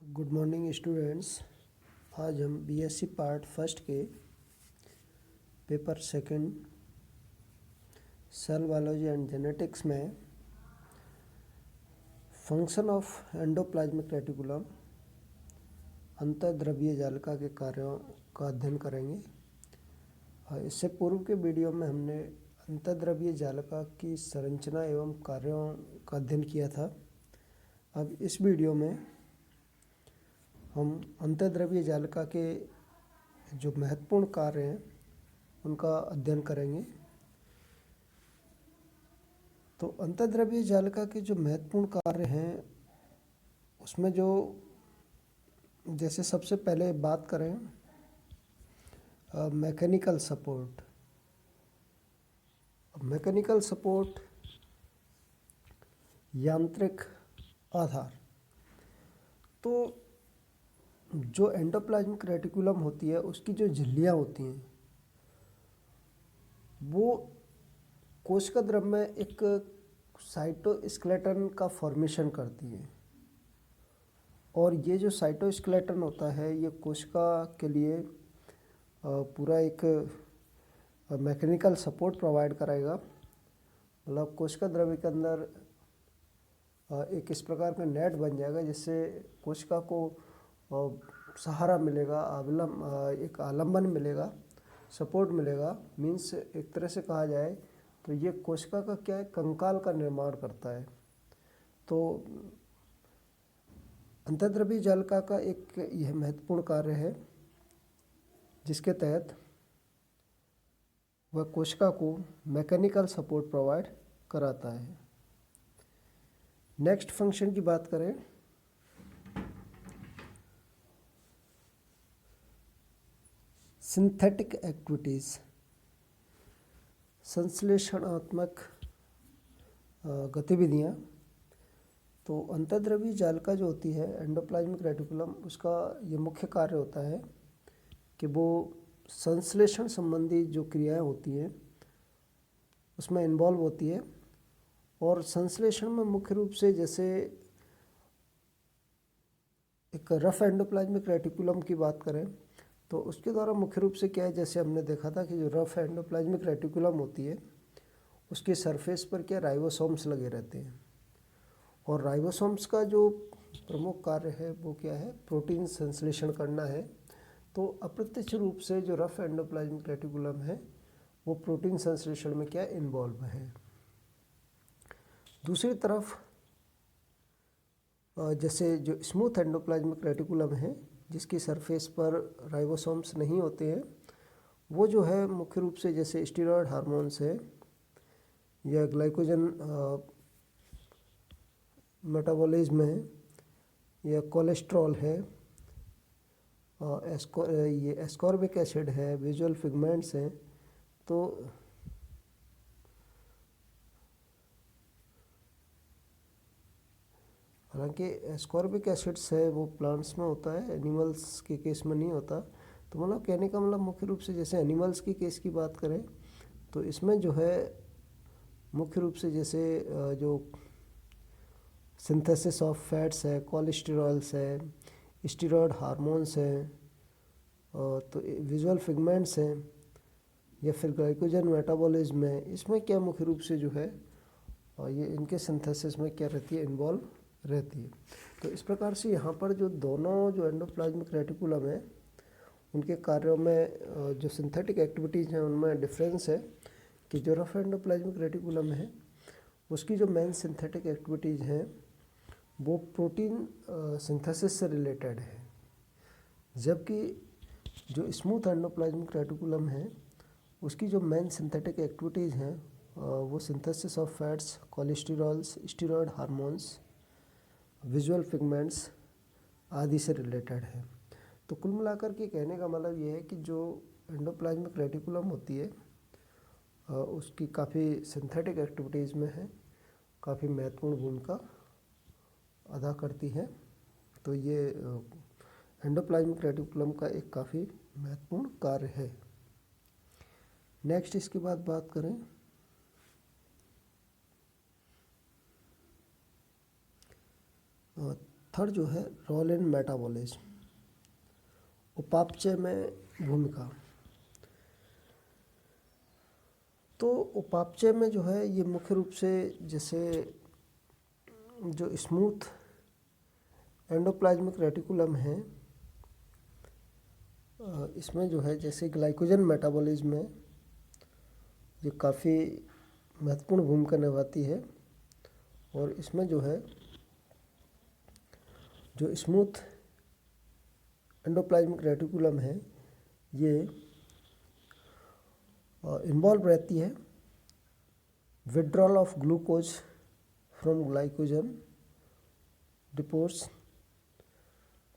Good morning students. आज हम BSc part first के paper second cell biology and genetics में फंक्शन ऑफ एंडोप्लाज्मिक रेटिकुलम अंतर्द्रव्यीय जालिका के कार्यों का अध्ययन करेंगे। इससे पूर्व के वीडियो में हमने अंतर्द्रव्यीय जालिका की संरचना एवं कार्यों का अध्ययन किया था। अब इस वीडियो में हम अंतर्द्रव्यीय जालिका के जो महत्वपूर्ण कार्य हैं उनका अध्ययन करेंगे। तो अंतर्द्रव्यीय जालिका के जो महत्वपूर्ण कार्य हैं उसमें जो जैसे सबसे पहले बात करें मैकेनिकल सपोर्ट। मैकेनिकल सपोर्ट यांत्रिक आधार। तो जो एंडोप्लाज्मिक रेटिकुलम होती है उसकी जो झिल्लियाँ होती हैं वो कोशिका द्रव में एक साइटोस्केलेटन का फॉर्मेशन करती है, और ये जो साइटोस्केलेटन होता है ये कोशिका के लिए पूरा एक मैकेनिकल सपोर्ट प्रोवाइड कराएगा। मतलब कोशिका द्रव्य के अंदर एक इस प्रकार का नेट बन जाएगा जिससे कोशिका को सहारा मिलेगा, एक आलम्बन मिलेगा, सपोर्ट मिलेगा। मीन्स एक तरह से कहा जाए तो ये कोशिका का क्या है, कंकाल का निर्माण करता है। तो अंतर्द्रव्यीय जालिका का एक यह महत्वपूर्ण कार्य है जिसके तहत वह कोशिका को मैकेनिकल सपोर्ट प्रोवाइड कराता है। नेक्स्ट फंक्शन की बात करें सिंथेटिक एक्टिविटीज़, संश्लेषणात्मक गतिविधियाँ। तो अंतर्द्रव्यीय जालिका जो होती है एंडोप्लाज्मिक रेटिकुलम, उसका ये मुख्य कार्य होता है कि वो संश्लेषण संबंधी जो क्रियाएं होती हैं उसमें इन्वॉल्व होती है। और संश्लेषण में मुख्य रूप से जैसे एक रफ एंडोप्लाज्मिक रेटिकुलम की बात करें तो उसके द्वारा मुख्य रूप से क्या है, जैसे हमने देखा था कि जो रफ एंडोप्लाज्मिक रेटिकुलम होती है उसके सरफेस पर क्या राइबोसोम्स लगे रहते हैं, और राइबोसोम्स का जो प्रमुख कार्य है वो क्या है, प्रोटीन संश्लेषण करना है। तो अप्रत्यक्ष रूप से जो रफ एंडोप्लाज्मिक रेटिकुलम है वो प्रोटीन संश्लेषण में क्या इन्वॉल्व है। दूसरी तरफ जैसे जो स्मूथ एंडोप्लाज्मिक रेटिकुलम है जिसकी सरफेस पर राइबोसोम्स नहीं होते हैं, वो जो है मुख्य रूप से जैसे स्टेरॉयड हार्मोन्स है या ग्लाइकोजन मेटाबॉलिज्म है या कोलेस्ट्रॉल है, ये एस्कॉर्बिक एसिड है, विजुअल पिगमेंट्स हैं। तो हालांकि एस्कॉर्बिक एसिड्स है वो प्लांट्स में होता है, एनिमल्स के केस में नहीं होता। तो मतलब कहने का मतलब मुख्य रूप से जैसे एनिमल्स की केस की बात करें तो इसमें जो है मुख्य रूप से जैसे जो सिंथेसिस ऑफ फैट्स है, कोलेस्टेरॉल्स है, स्टेरॉयड हार्मोन्स हैं, तो विजुअल पिगमेंट्स हैं या फिर ग्लाइकोजन मेटाबॉलिज्म है, इसमें क्या मुख्य रूप से जो है ये इनके सिंथेसिस में क्या रहती है, इन्वॉल्व रहती है। तो इस प्रकार से यहाँ पर जो दोनों जो एंडोप्लाज्मिक रेटिकुलम है उनके कार्यों में जो सिंथेटिक एक्टिविटीज़ हैं उनमें डिफरेंस है कि जो रफ एंडोप्लाज्मिक रेटिकुलम है उसकी जो मेन सिंथेटिक एक्टिविटीज़ हैं वो प्रोटीन सिंथेसिस से रिलेटेड है, जबकि जो स्मूथ एंडोप्लाज्मिक रेटिकुलम है उसकी जो मेन सिंथेटिक एक्टिविटीज़ हैं वो synthesis of fats, cholesterols, steroid hormones, visual pigments आदि से रिलेटेड है। तो कुल मिलाकर के कहने का मतलब ये है कि जो एंडोप्लाज्मिक रेटिकुलम होती है उसकी काफ़ी सिंथेटिक एक्टिविटीज़ में है, काफ़ी महत्वपूर्ण भूमिका अदा करती है। तो ये एंडोप्लाज्मिक रेटिकुलम का एक काफ़ी महत्वपूर्ण कार्य है। नेक्स्ट इसके बाद बात करें थर्ड जो है रोल इन मेटाबॉलिज्म, उपापचय में भूमिका। तो उपापचय में जो है ये मुख्य रूप से जैसे जो स्मूथ एंडोप्लाज्मिक रेटिकुलम है, इसमें जो है जैसे ग्लाइकोजन मेटाबॉलिज्म में ये काफ़ी महत्वपूर्ण भूमिका निभाती है। और इसमें जो है जो स्मूथ एंडोप्लाज्मिक रेटिकुलम है ये इन्वॉल्व रहती है withdrawal of glucose from glycogen depots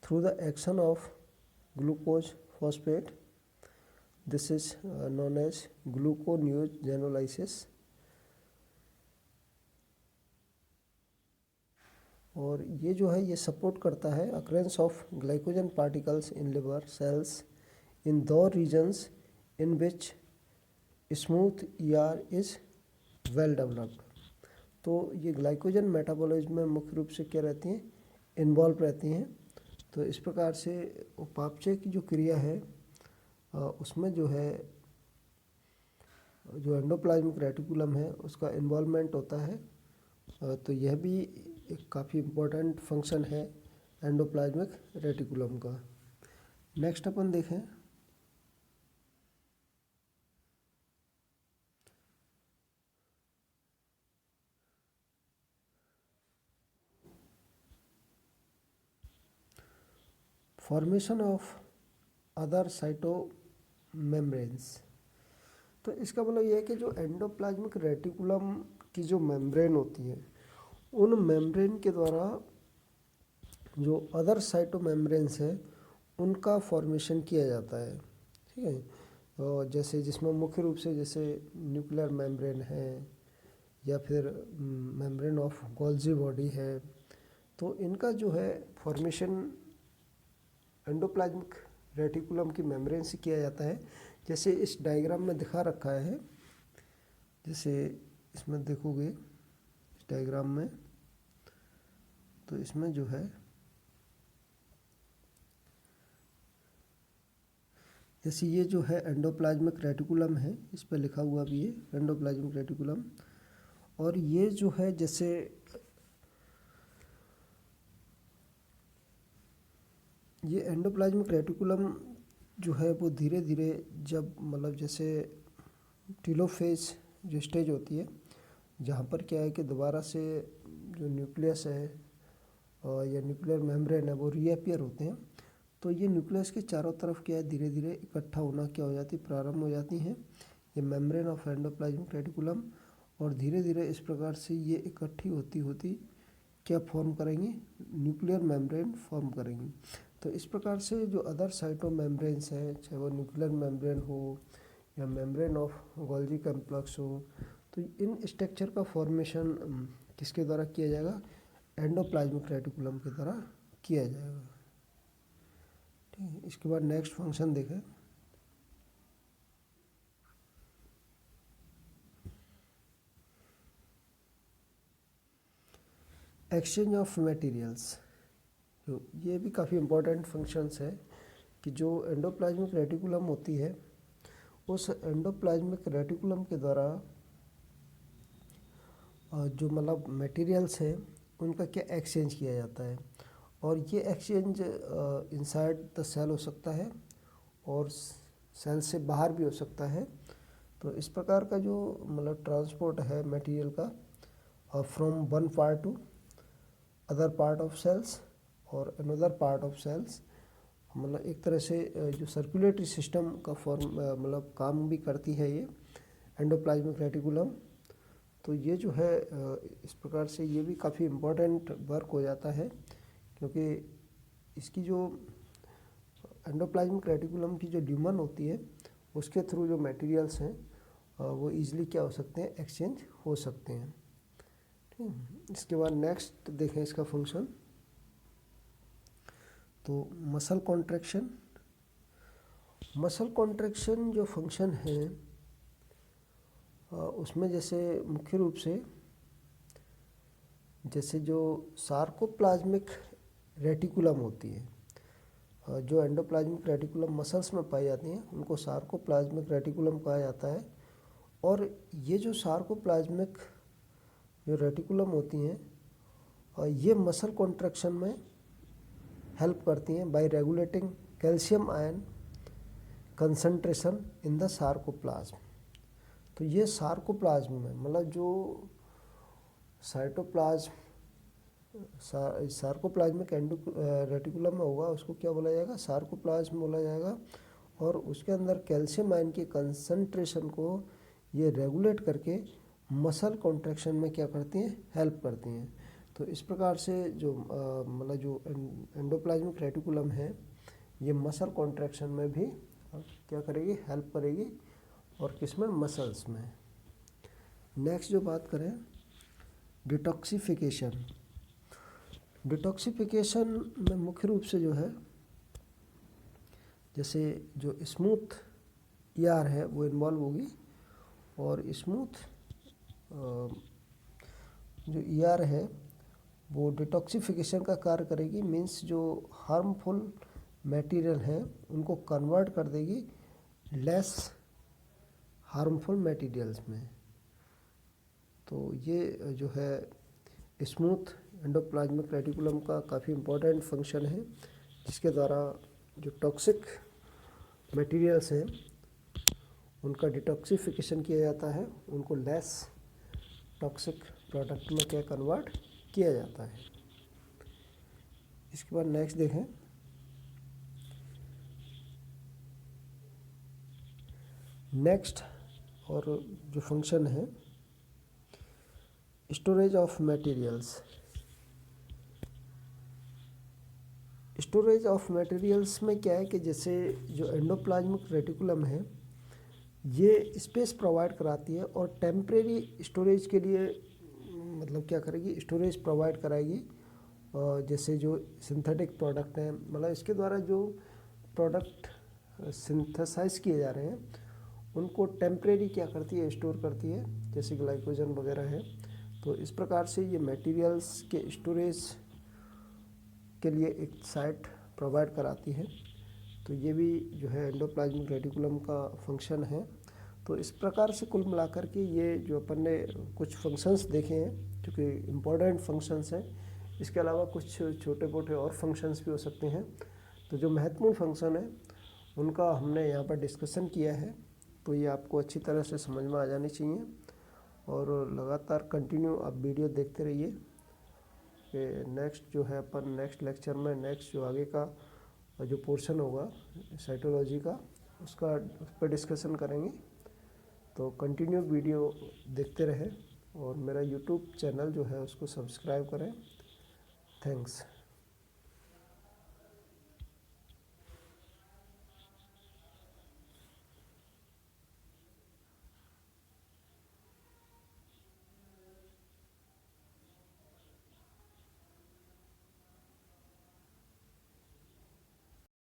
through the action of glucose phosphate. This is known as gluconeogenesis. और ये जो है ये सपोर्ट करता है occurrence of glycogen particles in liver cells in those regions in which smooth ER is well developed. तो ये glycogen metabolism में मुख्य रूप से क्या रहती हैं, इन्वॉल्व रहती हैं। तो इस प्रकार से उपापचय की जो क्रिया है उसमें जो है जो एंडोप्लाज्मिक रेटिकुलम है उसका इन्वॉल्वमेंट होता है। तो यह भी एक काफ़ी इम्पोर्टेंट फंक्शन है एंडोप्लाज्मिक रेटिकुलम का। नेक्स्ट अपन देखें फॉर्मेशन ऑफ अदर साइटोमेम्ब्रेन्स। तो इसका मतलब ये है कि जो एंडोप्लाज्मिक रेटिकुलम की जो मेम्ब्रेन होती है उन मेम्ब्रेन के द्वारा जो अदर साइटोमेम्ब्रेन्स है उनका फॉर्मेशन किया जाता है। ठीक है, और जैसे जिसमें मुख्य रूप से जैसे न्यूक्लियर मेम्ब्रेन है या फिर मेम्ब्रेन ऑफ गोल्जी बॉडी है, तो इनका जो है फॉर्मेशन एंडोप्लाज्मिक रेटिकुलम की मेम्ब्रेन से किया जाता है। जैसे इस डायग्राम में दिखा रखा है, जैसे इसमें देखोगे इस डायग्राम में, तो इसमें जो है जैसे ये जो है एंडोप्लाज्मिक रेटिकुलम है, इस पर लिखा हुआ भी है एंडोप्लाज्मिक रेटिकुलम। और ये जो है जैसे ये एंडोप्लाज्मिक रेटिकुलम जो है वो धीरे धीरे जब मतलब जैसे टीलोफेज जो स्टेज होती है जहाँ पर क्या है कि दोबारा से जो न्यूक्लियस है या न्यूक्लियर मेम्ब्रेन है वो रीअपियर होते हैं, तो ये न्यूक्लियस के चारों तरफ क्या है धीरे धीरे इकट्ठा होना क्या हो जाती प्रारंभ हो जाती हैं ये मेम्ब्रेन ऑफ एंडोप्लाज्मिक रेटिकुलम। और धीरे धीरे इस प्रकार से ये इकट्ठी होती होती क्या फॉर्म करेंगी, न्यूक्लियर मेम्ब्रेन फॉर्म करेंगी। तो इस प्रकार से जो अदर साइटोमेम्ब्रेन्स हैं, चाहे वो न्यूक्लियर मेम्ब्रेन हो या मेम्ब्रेन ऑफ गोल्जी कॉम्प्लेक्स हो, तो इन स्ट्रक्चर का फॉर्मेशन किसके द्वारा किया जाएगा, एंडोप्लाज्मिक रेटिकुलम के द्वारा किया जाएगा। ठीक है, इसके बाद नेक्स्ट फंक्शन देखें। एक्सचेंज ऑफ मटेरियल्स, तो ये भी काफ़ी इम्पोर्टेंट फंक्शंस है कि जो एंडोप्लाज्मिक रेटिकुलम होती है उस एंडोप्लाज्मिक रेटिकुलम के द्वारा जो मतलब मटेरियल्स है उनका क्या एक्सचेंज किया जाता है। और ये एक्सचेंज इनसाइड द सेल हो सकता है और सेल से बाहर भी हो सकता है। तो इस प्रकार का जो मतलब ट्रांसपोर्ट है मटेरियल का from one part to other part of cells और अनदर पार्ट ऑफ सेल्स, मतलब एक तरह से जो सर्कुलेटरी सिस्टम का फॉर्म मतलब काम भी करती है ये एंडोप्लाज्मिक रेटिकुलम। तो ये जो है इस प्रकार से ये भी काफ़ी इम्पोर्टेंट वर्क हो जाता है, क्योंकि इसकी जो एंडोप्लाज्मिक रेटिकुलम की जो ल्यूमन होती है उसके थ्रू जो मटेरियल्स हैं वो इजीली क्या हो सकते हैं, एक्सचेंज हो सकते हैं। ठीक है, इसके बाद नेक्स्ट देखें इसका फंक्शन। तो मसल कॉन्ट्रैक्शन, मसल कॉन्ट्रैक्शन जो फंक्शन है उसमें जैसे मुख्य रूप से जैसे जो सार्कोप्लाज्मिक रेटिकुलम होती है। जो एंडोप्लाज्मिक रेटिकुलम मसल्स में पाई जाती हैं उनको सार्कोप्लाज्मिक रेटिकुलम कहा जाता है। और ये जो सार्कोप्लाज्मिक जो रेटिकुलम होती हैं ये मसल कॉन्ट्रैक्शन में हेल्प करती हैं bye regulating calcium ion concentration in the sarcoplasm. तो ये सार्कोप्लाज्म में मतलब जो साइटोप्लाज्म सार्कोप्लाज्मिक रेटिकुलम में होगा उसको क्या बोला जाएगा, सार्कोप्लाज्म बोला जाएगा। और उसके अंदर कैल्शियम आयन की कंसंट्रेशन को ये रेगुलेट करके मसल कॉन्ट्रैक्शन में क्या करती हैं, हेल्प करती हैं। तो इस प्रकार से जो मतलब जो एंडोप्लाज्मिक रेटिकुलम है ये मसल कॉन्ट्रैक्शन में भी क्या करेगी, हेल्प करेगी। और किसमें, मसल्स में। नेक्स्ट जो बात करें डिटॉक्सिफिकेशन। डिटॉक्सिफिकेशन में मुख्य रूप से जो है जैसे जो स्मूथ ईआर है वो इन्वॉल्व होगी। और स्मूथ जो ईआर है वो डिटॉक्सिफिकेशन का कार्य करेगी। मीन्स जो हार्मफुल मटेरियल है उनको कन्वर्ट कर देगी लेस हार्मफुल मटेरियल्स में। तो ये जो है स्मूथ एंडोप्लाज्मिक रेटिकुलम का काफ़ी इम्पोर्टेंट फंक्शन है, जिसके द्वारा जो टॉक्सिक मटेरियल्स हैं उनका डिटॉक्सिफिकेशन किया जाता है, उनको लेस टॉक्सिक प्रोडक्ट में क्या कन्वर्ट किया जाता है। इसके बाद नेक्स्ट देखें नेक्स्ट और जो फंक्शन है storage of materials. Storage of materials में क्या है कि जैसे जो एंडोप्लाज्मिक रेटिकुलम है ये स्पेस प्रोवाइड कराती है और टेम्परेरी स्टोरेज के लिए मतलब क्या करेगी, स्टोरेज प्रोवाइड कराएगी। जैसे जो सिंथेटिक प्रोडक्ट हैं मतलब इसके द्वारा जो प्रोडक्ट सिंथेसाइज किए जा रहे हैं उनको टेम्परेरी क्या करती है, स्टोर करती है, जैसे ग्लाइकोजन वगैरह है। तो इस प्रकार से ये मटेरियल्स के स्टोरेज के लिए एक साइट प्रोवाइड कराती है। तो ये भी जो है एंडोप्लाज्मिक रेटिकुलम का फंक्शन है। तो इस प्रकार से कुल मिलाकर के ये जो अपन ने कुछ फंक्शंस देखे हैं जो कि इम्पोर्टेंट फंक्शंस हैं, इसके अलावा कुछ छोटे मोटे और फंक्शंस भी हो सकते हैं। तो जो महत्वपूर्ण फंक्शन है उनका हमने यहाँ पर डिस्कशन किया है। तो ये आपको अच्छी तरह से समझ में आ जानी चाहिए और लगातार कंटिन्यू आप वीडियो देखते रहिए कि नेक्स्ट जो है अपन नेक्स्ट लेक्चर में नेक्स्ट जो आगे का जो पोर्शन होगा साइटोलॉजी का उस पर डिस्कशन करेंगे। तो कंटिन्यू वीडियो देखते रहें और मेरा यूट्यूब चैनल जो है उसको सब्सक्राइब करें। थैंक्स।